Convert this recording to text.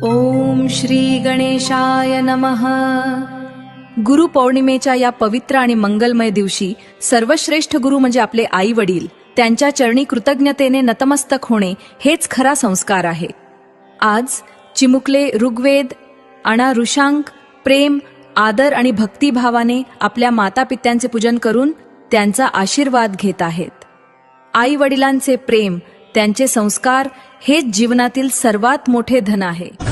ओम श्री गणेशाय नमः। गुरुपौर्णिमेच्या या पवित्र आणि मंगलमय दिवशी सर्वश्रेष्ठ गुरु म्हणजे आपले आई वडील, त्यांच्या चरणी कृतज्ञतेने नतमस्तक होणे हेच खरा संस्कार आहे। आज चिमुकले ऋग्वेद आणा ऋषांक प्रेम आदर आणि भक्तिभावाने आपल्या मातापित्यांचे पूजन करून त्यांचा आशीर्वाद घेत आहेत। आई वडिलांचे प्रेम, त्यांचे संस्कार हेच जीवनातील सर्वात मोठे धन आहे।